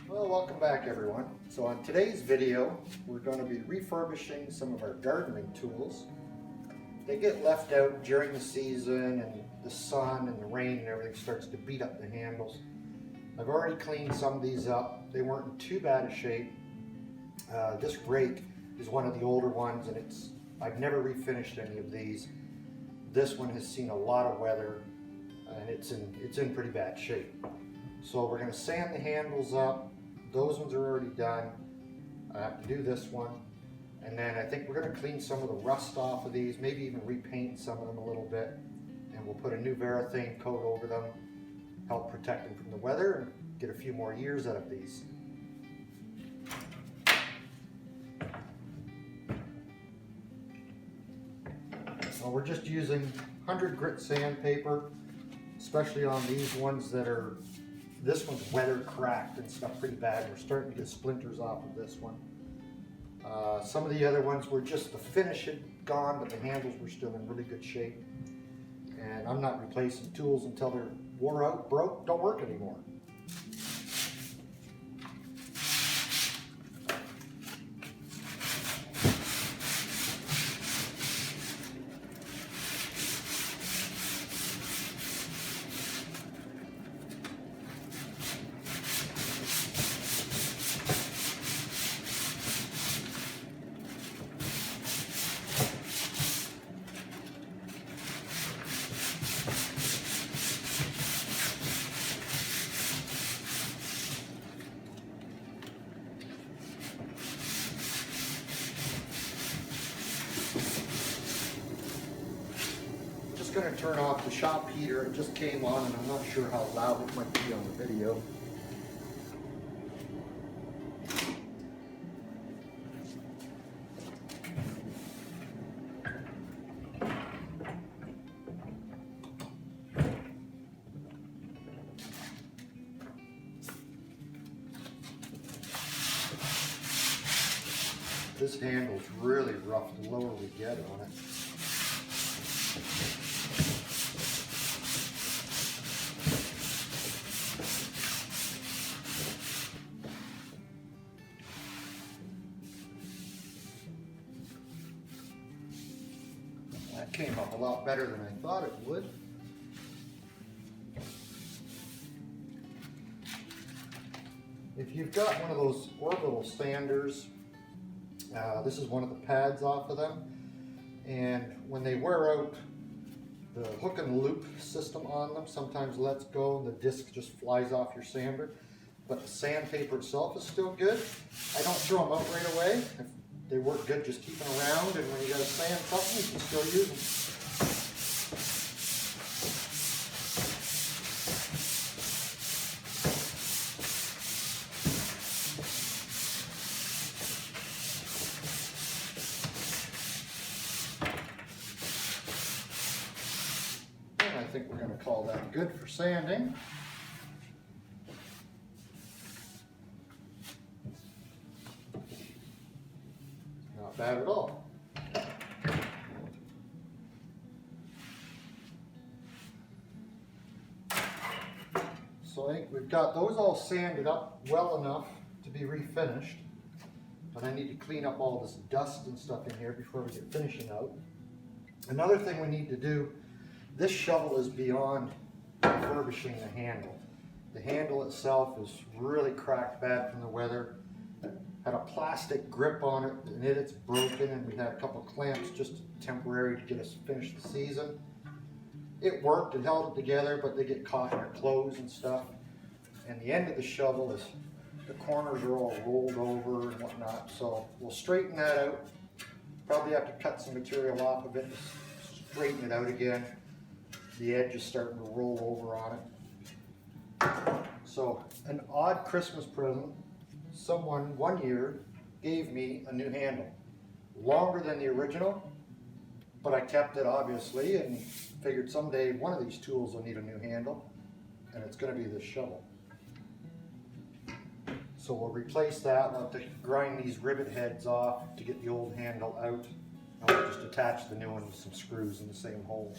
Well, welcome back everyone. So on today's video, we're going to be refurbishing some of our gardening tools. They get left out during the season and the sun and the rain and everything starts to beat up the handles. I've already cleaned some of these up. They weren't in too bad a shape. This rake is one of the older ones and I've never refinished any of these. This one has seen a lot of weather and it's in pretty bad shape. So we're going to sand the handles up. Those ones are already done. I have to do this one. And then I think we're going to clean some of the rust off of these, maybe even repaint some of them a little bit. And we'll put a new Varathane coat over them, help protect them from the weather and get a few more years out of these. So we're just using 100 grit sandpaper, especially on these ones that are, this one's weather cracked and stuff pretty bad. We're starting to get splinters off of this one. Some of the other ones were just the finish had gone, but the handles were still in really good shape. And I'm not replacing tools until they're wore out, broke, don't work anymore. Going to turn off the shop heater. It just came on and I'm not sure how loud it might be on the video. This handle's really rough the lower we get on it. That came up a lot better than I thought it would. If you've got one of those orbital sanders, this is one of the pads off of them, and when they wear out, the hook and loop system on them sometimes lets go and the disc just flies off your sander, but the sandpaper itself is still good. I don't throw them out right away. If they work good, just keep them around, and when you got to sand something, you can still use them. And I think we're going to call that good for sanding. Not bad at all. So I think we've got those all sanded up well enough to be refinished. But I need to clean up all this dust and stuff in here before we get finishing out. Another thing we need to do, this shovel is beyond refurbishing the handle. The handle itself is really cracked bad from the weather. Had a plastic grip on it and it's broken, and we had a couple clamps just temporary to get us finished the season. It worked, it held it together, but they get caught in our clothes and stuff. And the end of the shovel is, the corners are all rolled over and whatnot, so we'll straighten that out. Probably have to cut some material off of it to straighten it out again. The edge is starting to roll over on it. So an odd Christmas present. Someone one year gave me a new handle, longer than the original, but I kept it obviously and figured someday one of these tools will need a new handle, and it's going to be this shovel. So we'll replace that. We'll have to grind these rivet heads off to get the old handle out, and we'll just attach the new one with some screws in the same hole.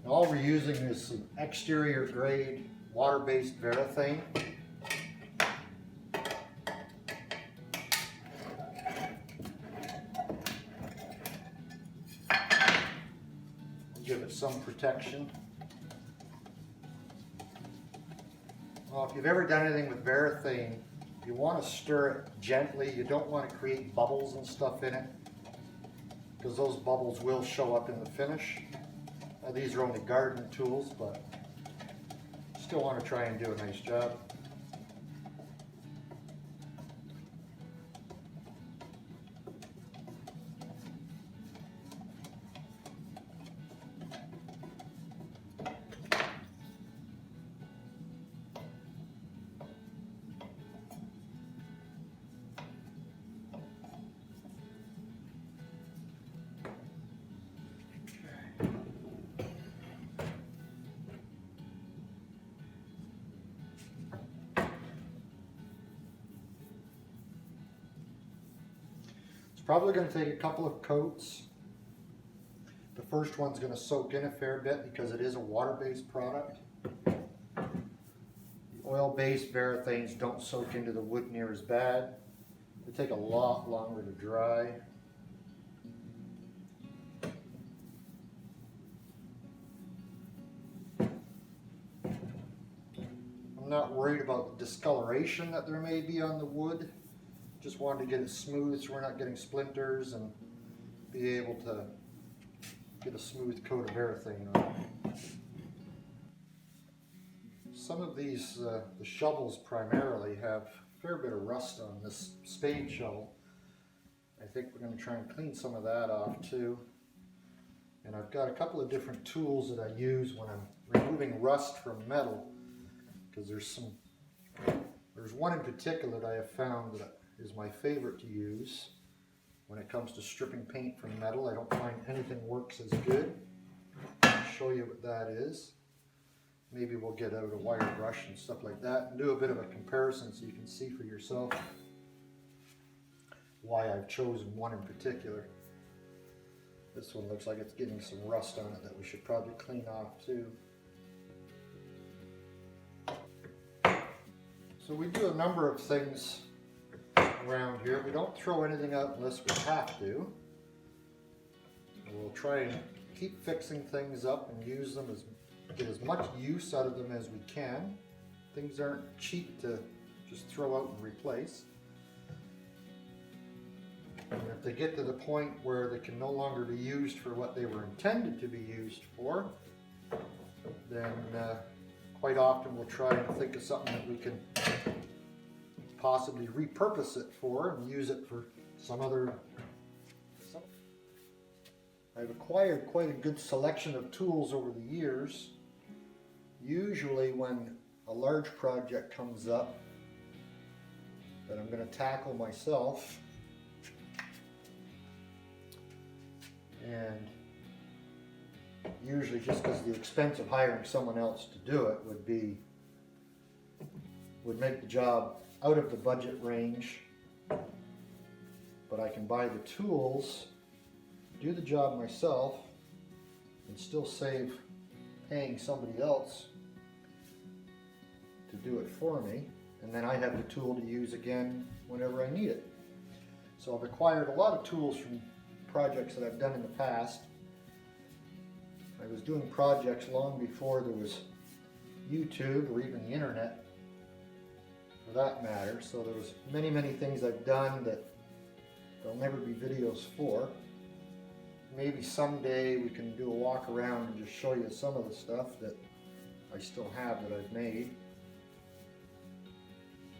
All we're using is some exterior grade water-based Varathane. Give it some protection. Well, if you've ever done anything with Varathane, you want to stir it gently. You don't want to create bubbles and stuff in it, because those bubbles will show up in the finish. These are only garden tools, but still want to try and do a nice job. Probably going to take a couple of coats. The first one's going to soak in a fair bit because it is a water-based product. The oil-based Varathanes don't soak into the wood near as bad. They take a lot longer to dry. I'm not worried about the discoloration that there may be on the wood. Just wanted to get it smooth so we're not getting splinters and be able to get a smooth coat of Varathane on it. Some of these, the shovels primarily, have a fair bit of rust on this spade shovel. I think we're going to try and clean some of that off too. And I've got a couple of different tools that I use when I'm removing rust from metal, because there's one in particular that I have found that is my favorite to use when it comes to stripping paint from metal. I don't find anything works as good. I'll show you what that is. Maybe we'll get out a wire brush and stuff like that and do a bit of a comparison so you can see for yourself why I've chosen one in particular. This one looks like it's getting some rust on it that we should probably clean off too. So we do a number of things around here. We don't throw anything out unless we have to. We'll try and keep fixing things up and use them, get as much use out of them as we can. Things aren't cheap to just throw out and replace. And if they get to the point where they can no longer be used for what they were intended to be used for, then quite often we'll try and think of something that we can possibly repurpose it for and use it for some other. I've acquired quite a good selection of tools over the years. Usually when a large project comes up that I'm going to tackle myself, and usually just because the expense of hiring someone else to do it would make the job out of the budget range, but I can buy the tools, do the job myself, and still save paying somebody else to do it for me, and then I have the tool to use again whenever I need it. So I've acquired a lot of tools from projects that I've done in the past. I was doing projects long before there was YouTube or even the internet, for that matter, so there was many things I've done that there'll never be videos for. Maybe someday we can do a walk around and just show you some of the stuff that I still have that I've made.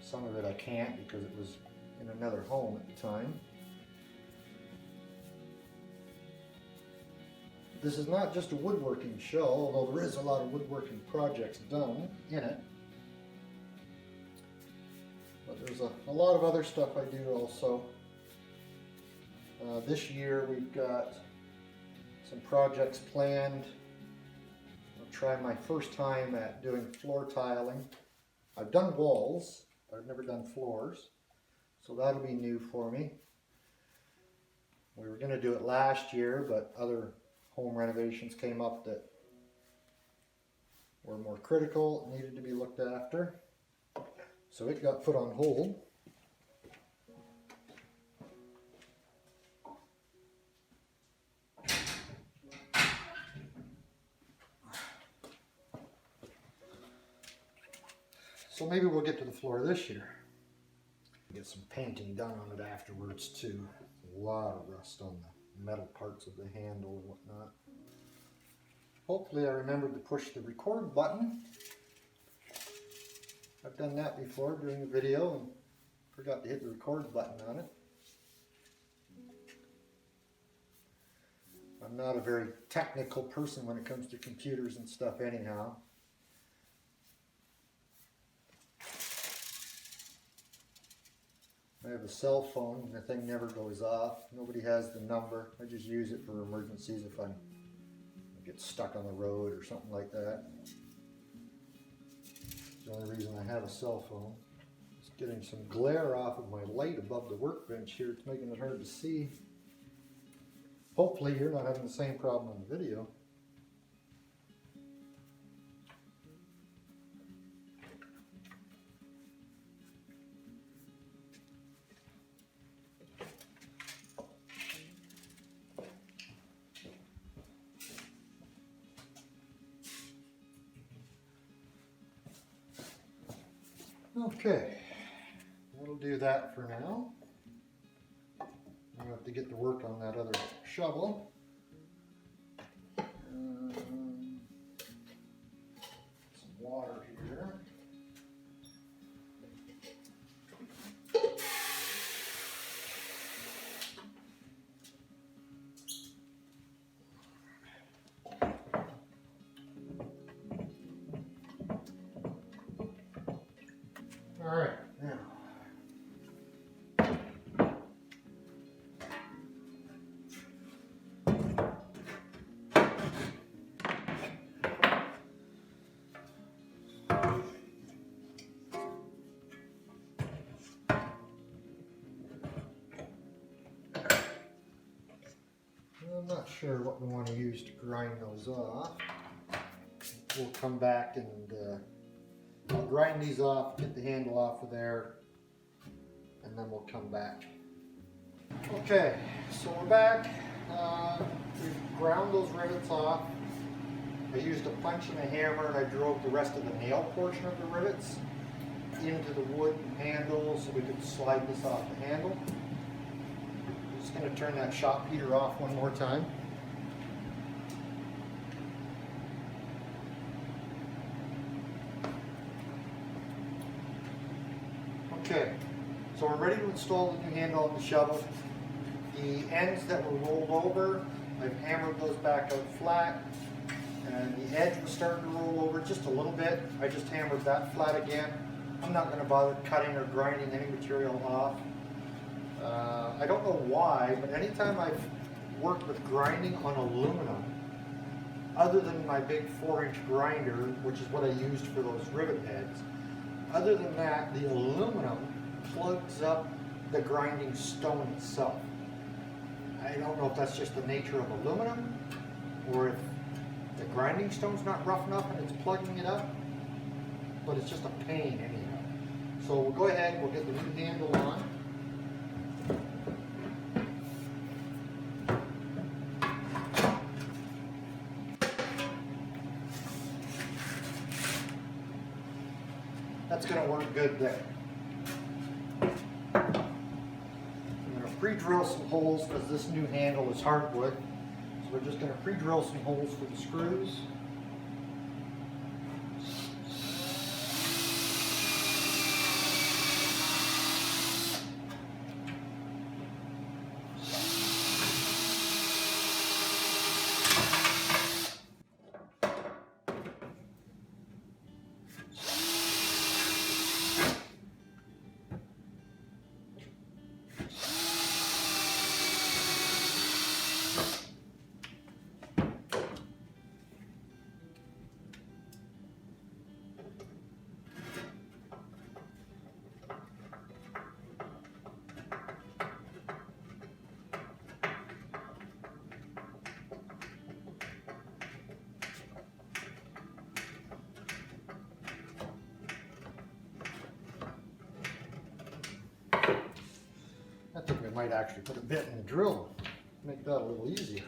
Some of it I can't because it was in another home at the time. This is not just a woodworking show, although there is a lot of woodworking projects done in it. But there's a lot of other stuff I do also. This year we've got some projects planned. I'll try my first time at doing floor tiling. I've done walls, but I've never done floors, so that'll be new for me. We were going to do it last year, but other home renovations came up that were more critical, needed to be looked after. So it got put on hold. So maybe we'll get to the floor this year. Get some painting done on it afterwards too. A lot of rust on the metal parts of the handle and whatnot. Hopefully I remembered to push the record button. I've done that before during the video and forgot to hit the record button on it. I'm not a very technical person when it comes to computers and stuff anyhow. I have a cell phone and the thing never goes off. Nobody has the number. I just use it for emergencies if I get stuck on the road or something like that. It's the only reason I have a cell phone. It's getting some glare off of my light above the workbench here. It's making it hard to see. Hopefully you're not having the same problem on the video. Okay, that'll do that for now. I'll have to get to work on that other shovel. Some water here. All right, now. I'm not sure what we want to use to grind those off. We'll come back and I'll grind these off, get the handle off of there, and then we'll come back. Okay, so we're back. We've ground those rivets off. I used a punch and a hammer and I drove the rest of the nail portion of the rivets into the wood handle so we could slide this off the handle. I'm just going to turn that shop heater off one more time. Okay, so we're ready to install the new handle on the shovel. The ends that were rolled over, I've hammered those back out flat, and the edge was starting to roll over just a little bit. I just hammered that flat again. I'm not going to bother cutting or grinding any material off. I don't know why, but anytime I've worked with grinding on aluminum, other than my big 4-inch grinder, which is what I used for those rivet heads, other than that, the aluminum plugs up the grinding stone itself. I don't know if that's just the nature of aluminum, or if the grinding stone's not rough enough and it's plugging it up, but it's just a pain anyhow. So we'll go ahead and we'll get the new handle on. That's going to work good there. I'm going to pre-drill some holes because this new handle is hardwood. So we're just going to pre-drill some holes for the screws. might actually put a bit in the drill, make that a little easier.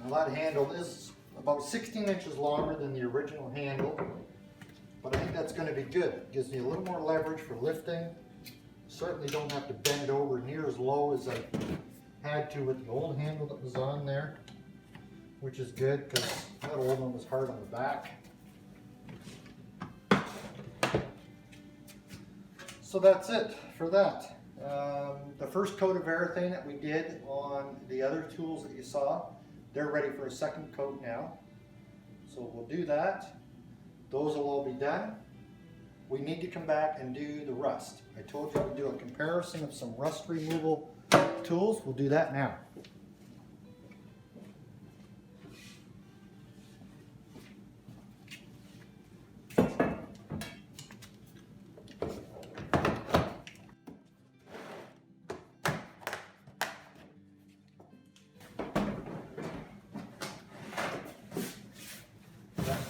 Now that handle is about 16 inches longer than the original handle, but I think that's going to be good. It gives me a little more leverage for lifting. Certainly don't have to bend over near as low as I had to with the old handle that was on there, which is good because that old one was hard on the back. So that's it for that. The first coat of Varathane that we did on the other tools that you saw, they're ready for a second coat now. So we'll do that. Those will all be done. We need to come back and do the rust. I told you I would do a comparison of some rust removal tools. We'll do that now.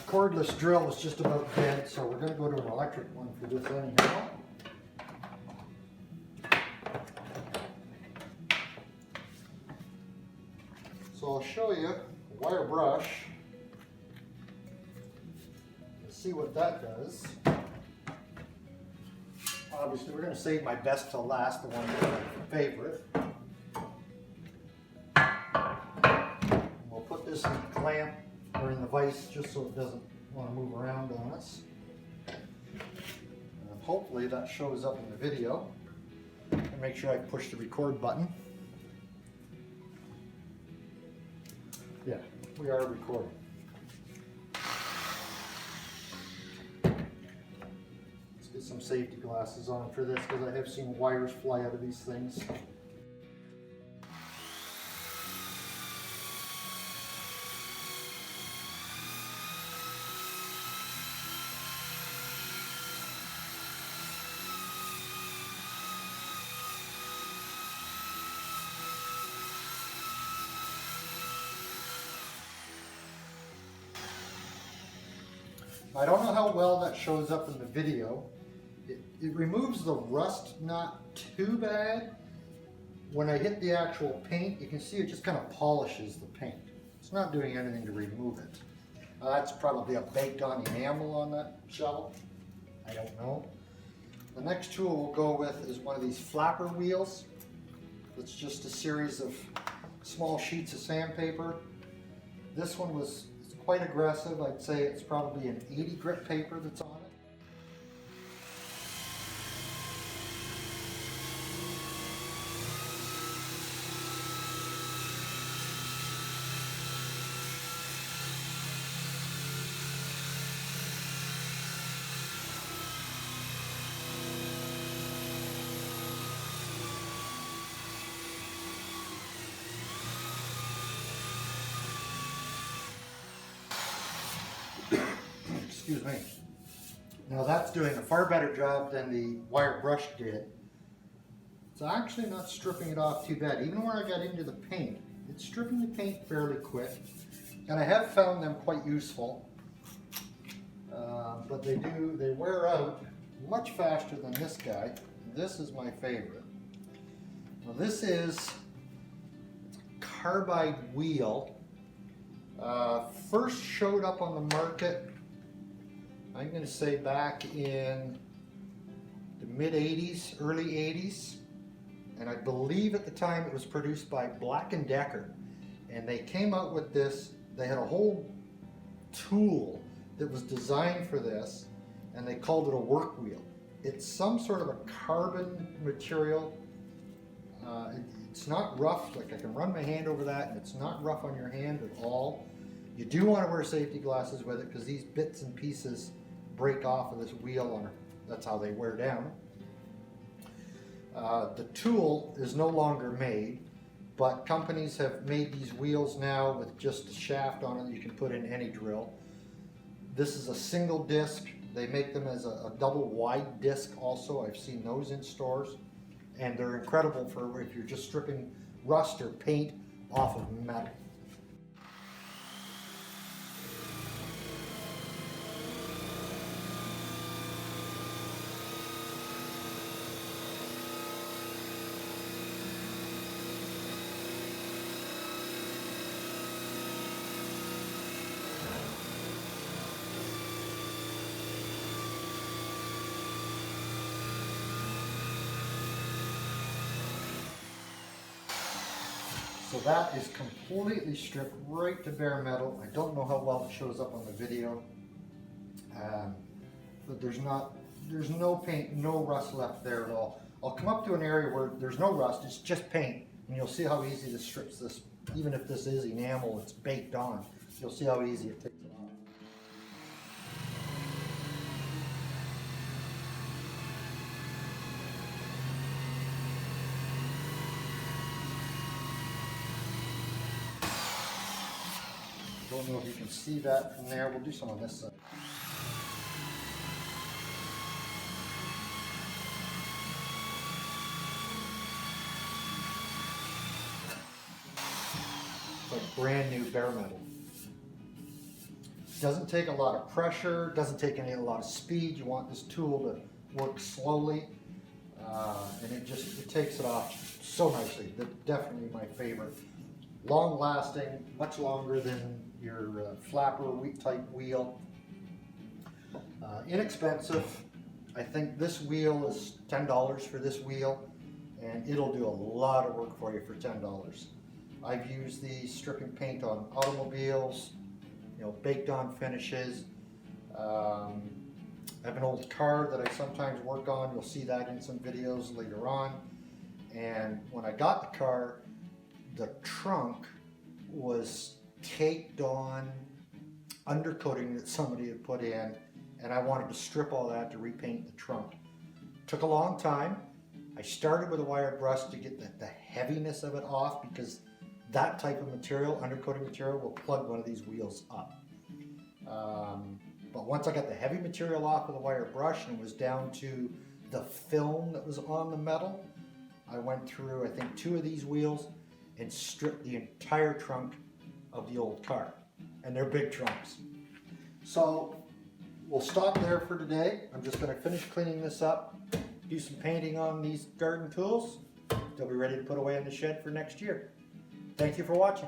Cordless drill is just about dead, so we're going to go to an electric one for this anyhow. So I'll show you a wire brush. Let's see what that does. Obviously we're going to save my best till last, the one that's my favorite. We'll put this in the clamp or in the vise just so it doesn't want to move around on us. And hopefully that shows up in the video. And make sure I push the record button. Yeah, we are recording. Let's get some safety glasses on for this because I have seen wires fly out of these things. I don't know how well that shows up in the video. It removes the rust not too bad. When I hit the actual paint, you can see it just kind of polishes the paint. It's not doing anything to remove it. That's probably a baked on enamel on that shovel. I don't know. The next tool we'll go with is one of these flapper wheels. It's just a series of small sheets of sandpaper. This one was quite aggressive. I'd say it's probably an 80 grit paper that's on it. Excuse me. Now that's doing a far better job than the wire brush did. It's actually not stripping it off too bad. Even when I got into the paint, it's stripping the paint fairly quick. And I have found them quite useful. But they wear out much faster than this guy. This is my favorite. Now this is a carbide wheel. First showed up on the market, I'm going to say back in the mid-80s, early 80s, and I believe at the time it was produced by Black & Decker, and they came out with this. They had a whole tool that was designed for this, and they called it a work wheel. It's some sort of a carbon material. It's not rough, like I can run my hand over that and it's not rough on your hand at all. You do want to wear safety glasses with it because these bits and pieces break off of this wheel, that's how they wear down. The tool is no longer made, but companies have made these wheels now with just a shaft on it that you can put in any drill. This is a single disc. They make them as a double wide disc also. I've seen those in stores, and they're incredible for if you're just stripping rust or paint off of metal. So that is completely stripped right to bare metal. I don't know how well it shows up on the video, but there's no paint, no rust left there at all. I'll come up to an area where there's no rust, it's just paint, and you'll see how easy this strips this. Even if this is enamel, it's baked on. You'll see how easy it takes it off. Don't know if you can see that from there. We'll do some on this side. It's like brand new bare metal. Doesn't take a lot of pressure, doesn't take a lot of speed. You want this tool to work slowly, and it takes it off so nicely. Definitely my favorite. Long lasting, much longer than your flapper type wheel. Inexpensive. I think this wheel is $10 for this wheel, and it'll do a lot of work for you for $10. I've used these stripping paint on automobiles, baked on finishes. I have an old car that I sometimes work on. You'll see that in some videos later on. And when I got the car, the trunk was caked on undercoating that somebody had put in, and I wanted to strip all that to repaint the trunk. Took a long time. I started with a wire brush to get the heaviness of it off, because that type of material, undercoating material, will plug one of these wheels up. But once I got the heavy material off with a wire brush and it was down to the film that was on the metal, I went through, I think, 2 of these wheels and stripped the entire trunk of the old car. And they're big trunks. So we'll stop there for today. I'm just going to finish cleaning this up, do some painting on these garden tools. They'll be ready to put away in the shed for next year. Thank you for watching.